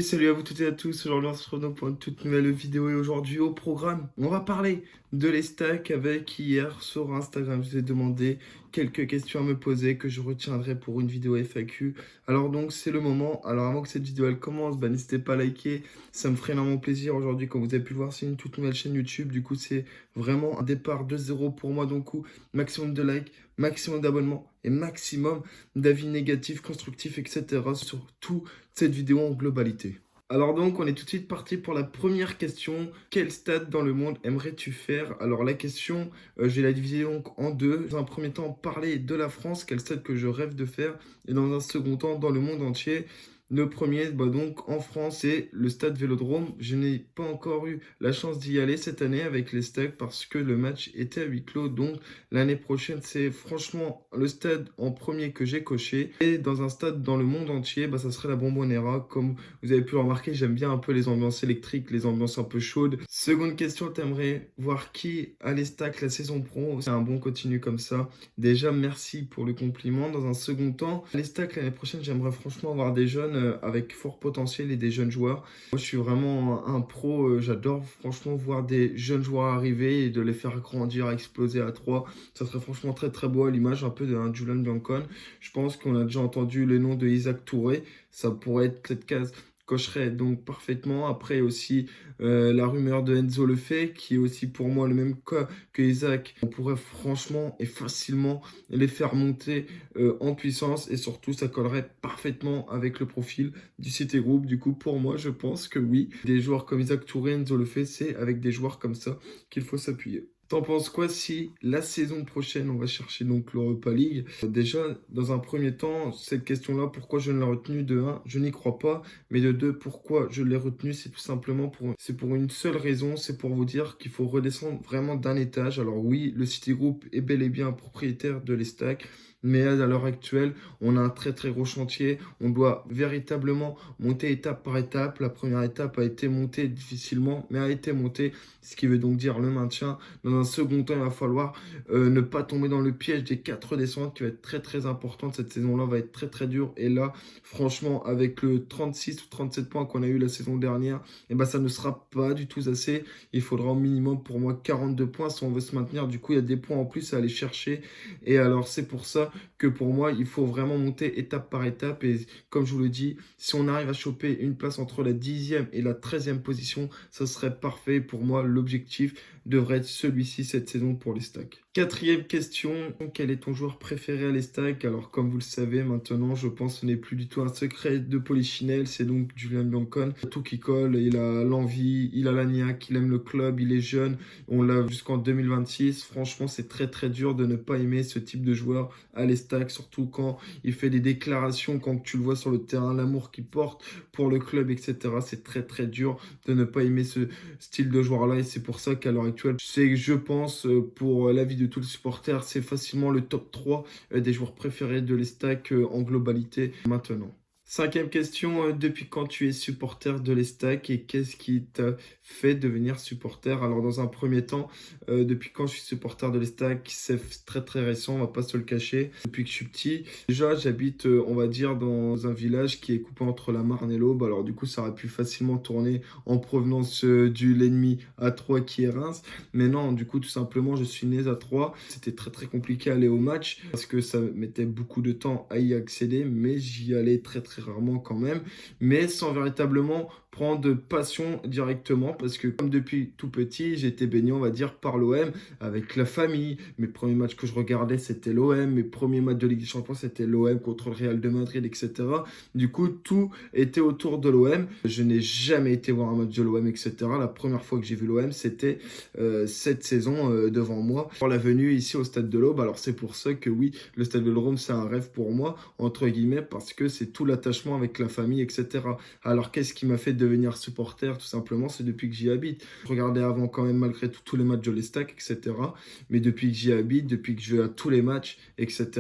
Salut à vous toutes et à tous, aujourd'hui on se retrouve donc pour une toute nouvelle vidéo et aujourd'hui au programme, on va parler de les stacks avec hier sur Instagram. Je vous ai demandé quelques questions à me poser que je retiendrai pour une vidéo FAQ. Alors donc c'est le moment, alors avant que cette vidéo elle commence, n'hésitez pas à liker, ça me ferait énormément plaisir. Aujourd'hui comme vous avez pu le voir c'est une toute nouvelle chaîne YouTube, du coup c'est vraiment un départ de zéro pour moi, donc maximum de likes, maximum d'abonnements et maximum d'avis négatifs, constructifs, etc. sur toute cette vidéo en globalité. Alors donc, on est tout de suite parti pour la première question. Quel stade dans le monde aimerais-tu faire? Alors la question, je vais la diviser donc en deux. Dans un premier temps, parler de la France, quel stade que je rêve de faire. Et dans un second temps, dans le monde entier. Le premier, donc en France, c'est le stade Vélodrome. Je n'ai pas encore eu la chance d'y aller cette année avec les Stacks parce que le match était à huis clos. Donc l'année prochaine, c'est franchement le stade en premier que j'ai coché. Et dans un stade dans le monde entier, ça serait la Bombonera. Comme vous avez pu le remarquer, j'aime bien un peu les ambiances électriques, les ambiances un peu chaudes. Seconde question, t'aimerais voir qui a les Stacks la saison pro? C'est un bon continu comme ça. Déjà, merci pour le compliment. Dans un second temps, les Stacks l'année prochaine, j'aimerais franchement voir des jeunes avec fort potentiel et des jeunes joueurs. Moi, je suis vraiment un pro. J'adore franchement voir des jeunes joueurs arriver et de les faire grandir, exploser à 3. Ça serait franchement très très beau à l'image un peu d'un Julian Biancon. Je pense qu'on a déjà entendu le nom de Isaac Touré. Ça pourrait être cette case cocherait donc parfaitement. Après aussi la rumeur de Enzo Lefebvre qui est aussi pour moi le même cas que Isaac. On pourrait franchement et facilement les faire monter en puissance et surtout ça collerait parfaitement avec le profil du City Group. Du coup pour moi je pense que oui, des joueurs comme Isaac Touré, Enzo Lefebvre, c'est avec des joueurs comme ça qu'il faut s'appuyer. T'en penses quoi si la saison prochaine, on va chercher donc l'Europa League? Déjà, dans un premier temps, cette question-là, pourquoi je ne l'ai retenue? De un, je n'y crois pas. Mais de deux, pourquoi je l'ai retenue? C'est tout simplement c'est pour une seule raison, c'est pour vous dire qu'il faut redescendre vraiment d'un étage. Alors oui, le Citigroup est bel et bien propriétaire de l'Estac. Mais à l'heure actuelle, on a un très très gros chantier. On doit véritablement monter étape par étape. La première étape a été montée difficilement, mais a été montée, ce qui veut donc dire le maintien. Dans un second temps, il va falloir ne pas tomber dans le piège des 4 descentes qui va être très très importante. Cette saison-là va être très très dure. Et là, franchement, avec le 36 ou 37 points qu'on a eu la saison dernière, ça ne sera pas du tout assez. Il faudra au minimum pour moi 42 points si on veut se maintenir. Du coup, il y a des points en plus à aller chercher. Et alors, c'est pour ça que pour moi, il faut vraiment monter étape par étape. Et comme je vous le dis, si on arrive à choper une place entre la 10e et la 13e position, ça serait parfait. Pour moi, l'objectif devrait être celui-ci cette saison pour les Stacks. Quatrième question, quel est ton joueur préféré à les Stacks? Alors comme vous le savez maintenant, je pense que ce n'est plus du tout un secret de Polichinelle, c'est donc Julian Biancon. Tout qui colle, il a l'envie, il a la niaque, il aime le club, il est jeune, on l'a jusqu'en 2026. Franchement, c'est très très dur de ne pas aimer ce type de joueur à les Stacks, surtout quand il fait des déclarations, quand tu le vois sur le terrain, l'amour qu'il porte pour le club, etc. C'est très très dur de ne pas aimer ce style de joueur-là et c'est pour ça qu'à l'heure actuelle, je pense, pour l'avis de tous les supporters, c'est facilement le top 3 des joueurs préférés de l'Estac en globalité maintenant. Cinquième question, depuis quand tu es supporter de l'Estac et qu'est-ce qui t'a fait devenir supporter? Alors dans un premier temps, depuis quand je suis supporter de l'Estac, c'est très très récent, on va pas se le cacher. Depuis que je suis petit, déjà j'habite, on va dire, dans un village qui est coupé entre la Marne et l'Aube. Alors du coup, ça aurait pu facilement tourner en provenance de l'ennemi à Troyes qui est Reims. Mais non, du coup, tout simplement, je suis né à Troyes. C'était très très compliqué à aller au match parce que ça mettait beaucoup de temps à y accéder, mais j'y allais très très rarement quand même, mais sans véritablement prendre de passion directement parce que comme depuis tout petit, j'étais baigné, on va dire, par l'OM avec la famille. Mes premiers matchs que je regardais, c'était l'OM. Mes premiers matchs de Ligue des Champions, c'était l'OM contre le Real de Madrid, etc. Du coup, tout était autour de l'OM. Je n'ai jamais été voir un match de l'OM, etc. La première fois que j'ai vu l'OM, c'était cette saison devant moi pour la venue ici au Stade de l'Aube. Alors c'est pour ça que oui, le Stade de l'Aube, c'est un rêve pour moi, entre guillemets, parce que c'est tout l'attachement avec la famille, etc. Alors qu'est-ce qui m'a fait devenir supporter? Tout simplement, c'est depuis que j'y habite. Je regardais avant quand même malgré tout tous les matchs de l'Estac, etc. Mais depuis que j'y habite, depuis que je vais à tous les matchs, etc.,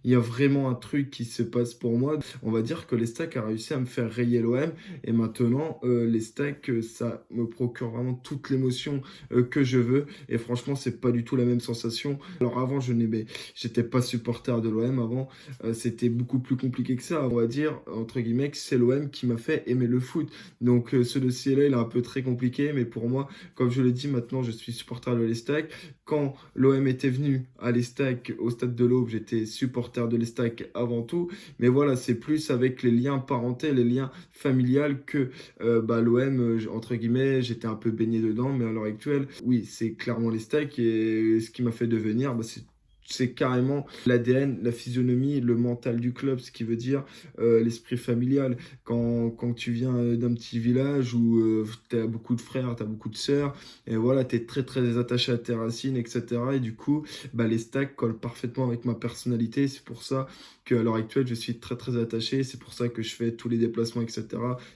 il y a vraiment un truc qui se passe pour moi. On va dire que l'Estac a réussi à me faire rayer l'OM et maintenant l'Estac, ça me procure vraiment toute l'émotion que je veux et franchement c'est pas du tout la même sensation. Alors avant j'étais pas supporter de l'OM, avant c'était beaucoup plus compliqué que ça, on va dire. entre guillemets, que c'est l'OM qui m'a fait aimer le foot. Donc ce dossier-là, il est un peu très compliqué, mais pour moi, comme je l'ai dit, maintenant, je suis supporter de l'Estac. Quand l'OM était venu à l'Estac, au stade de l'Aube, j'étais supporter de l'Estac avant tout. Mais voilà, c'est plus avec les liens parentés, les liens familiales que l'OM, entre guillemets, j'étais un peu baigné dedans. Mais à l'heure actuelle, oui, c'est clairement l'Estac. Et ce qui m'a fait devenir, c'est carrément l'ADN, la physionomie, le mental du club, ce qui veut dire l'esprit familial. Quand tu viens d'un petit village où tu as beaucoup de frères, tu as beaucoup de sœurs, et voilà, tu es très très attaché à tes racines, etc. Et du coup, les stacks collent parfaitement avec ma personnalité. C'est pour ça qu'à l'heure actuelle, je suis très très attaché. C'est pour ça que je fais tous les déplacements, etc.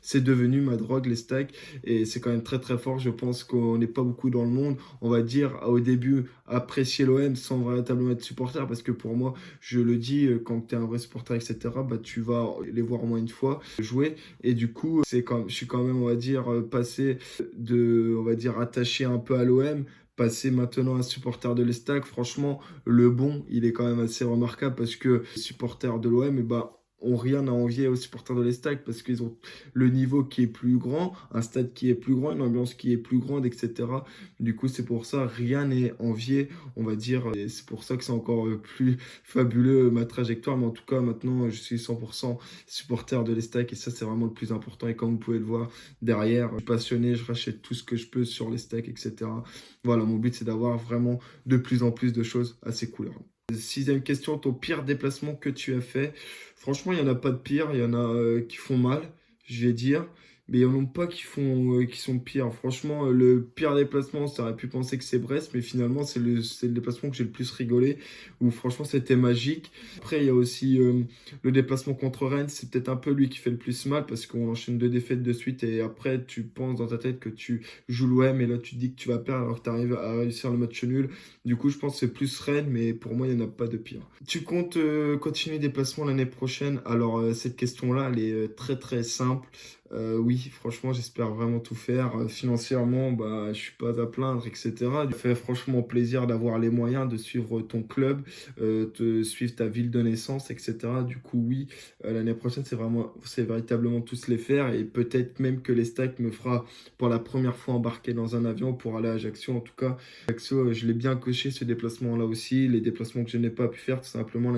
C'est devenu ma drogue, les stacks. Et c'est quand même très très fort. Je pense qu'on n'est pas beaucoup dans le monde, on va dire, au début, apprécier l'OM sans véritablement être supporter, parce que pour moi, je le dis, quand tu es un vrai supporter, etc., tu vas les voir au moins une fois jouer. Et du coup, je suis quand même, on va dire, passé de, on va dire, attaché un peu à l'OM, passer maintenant à supporter de l'Estac. Franchement, le bon, il est quand même assez remarquable parce que les supporters de l'OM, ont rien à envier aux supporters de l'Estac parce qu'ils ont le niveau qui est plus grand, un stade qui est plus grand, une ambiance qui est plus grande, etc. Du coup, c'est pour ça, rien n'est envié, on va dire, et c'est pour ça que c'est encore plus fabuleux ma trajectoire. Mais en tout cas, maintenant, je suis 100% supporter de l'Estac et ça, c'est vraiment le plus important. Et comme vous pouvez le voir derrière, je suis passionné, je rachète tout ce que je peux sur l'Estac, etc. Voilà, mon but, c'est d'avoir vraiment de plus en plus de choses à ces couleurs. Sixième question, ton pire déplacement que tu as fait? Franchement, il n'y en a pas de pire. Il y en a qui font mal, je vais dire. Mais il n'y en a pas qui sont pires. Franchement, le pire déplacement, ça aurait pu penser que c'est Brest. Mais finalement, c'est le déplacement que j'ai le plus rigolé. Où franchement, c'était magique. Après, il y a aussi le déplacement contre Rennes. C'est peut-être un peu lui qui fait le plus mal. Parce qu'on enchaîne 2 défaites de suite. Et après, tu penses dans ta tête que tu joues l'OM. Et là, tu te dis que tu vas perdre alors que tu arrives à réussir le match nul. Du coup, je pense que c'est plus Rennes, mais pour moi, il n'y en a pas de pire. Tu comptes continuer les déplacements l'année prochaine? Alors, cette question-là, elle est très très simple. Oui, franchement, j'espère vraiment tout faire. Financièrement, je suis pas à plaindre, etc. Ça fait franchement plaisir d'avoir les moyens de suivre ton club, de suivre ta ville de naissance, etc. Du coup, oui, l'année prochaine, c'est véritablement tous les faire. Et peut-être même que les stacks me fera pour la première fois embarquer dans un avion pour aller à Ajaccio. En tout cas, Ajaccio, je l'ai bien coché ce déplacement-là aussi. Les déplacements que je n'ai pas pu faire tout simplement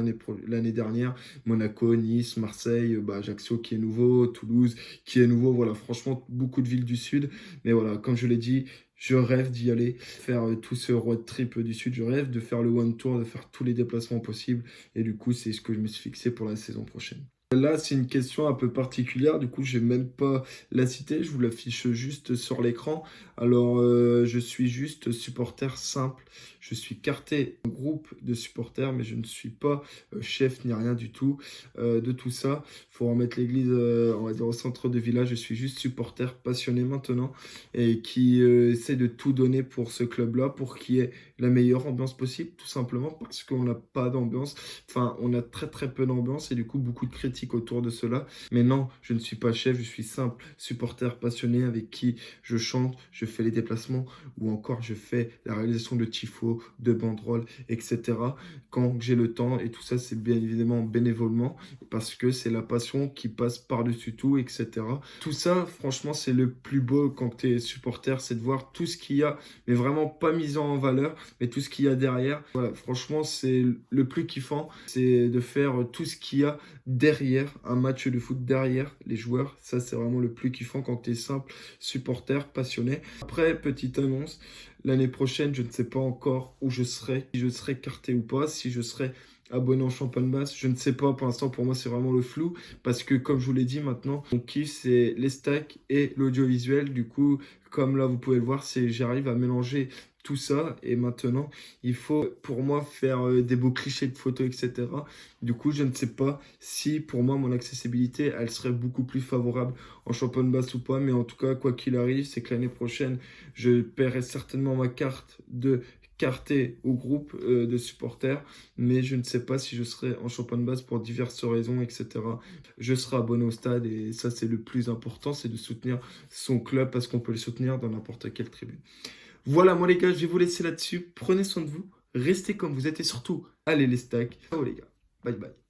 l'année dernière. Monaco, Nice, Marseille, Ajaccio qui est nouveau, Toulouse qui est nouveau. Voilà, franchement, beaucoup de villes du Sud. Mais voilà, comme je l'ai dit, je rêve d'y aller, faire tout ce road trip du Sud. Je rêve de faire le One Tour, de faire tous les déplacements possibles. Et du coup, c'est ce que je me suis fixé pour la saison prochaine. Là, c'est une question un peu particulière, du coup, je vais même pas la citer, je vous l'affiche juste sur l'écran. Alors, je suis juste supporter simple, je suis carté en groupe de supporters, mais je ne suis pas chef ni rien du tout de tout ça. Il faut remettre l'église, on va dire, au centre de village. Je suis juste supporter passionné maintenant et qui essaie de tout donner pour ce club-là, pour qu'il y ait la meilleure ambiance possible, tout simplement parce qu'on n'a pas d'ambiance. Enfin, on a très très peu d'ambiance et du coup beaucoup de critiques autour de cela. Mais non, je ne suis pas chef, je suis simple supporter passionné avec qui je chante, je fais les déplacements ou encore je fais la réalisation de tifos, de banderoles, etc. Quand j'ai le temps et tout ça, c'est bien évidemment bénévolement parce que c'est la passion qui passe par-dessus tout, etc. Tout ça, franchement, c'est le plus beau quand tu es supporter, c'est de voir tout ce qu'il y a, mais vraiment pas mis en valeur, mais tout ce qu'il y a derrière. Voilà, franchement, c'est le plus kiffant, c'est de faire tout ce qu'il y a derrière un match de foot, derrière les joueurs. Ça, c'est vraiment le plus kiffant quand tu es simple supporter, passionné. Après, petite annonce, l'année prochaine, je ne sais pas encore où je serai, si je serai carté ou pas, si je serai abonné en Champagne Basse, je ne sais pas, pour l'instant pour moi c'est vraiment le flou, parce que comme je vous l'ai dit maintenant, mon kiff c'est les stacks et l'audiovisuel, du coup comme là vous pouvez le voir, j'arrive à mélanger tout ça et maintenant il faut pour moi faire des beaux clichés de photos, etc. Du coup je ne sais pas si pour moi mon accessibilité elle serait beaucoup plus favorable en Champagne Basse ou pas, mais en tout cas quoi qu'il arrive, c'est que l'année prochaine je paierai certainement ma carte de carté au groupe de supporters, mais je ne sais pas si je serai en Champagne Basse pour diverses raisons, etc. Je serai abonné au stade et ça c'est le plus important, c'est de soutenir son club parce qu'on peut le soutenir dans n'importe quelle tribune. Voilà moi les gars, je vais vous laisser là-dessus, prenez soin de vous, restez comme vous êtes et surtout, allez les stacks. Ciao les gars, bye bye.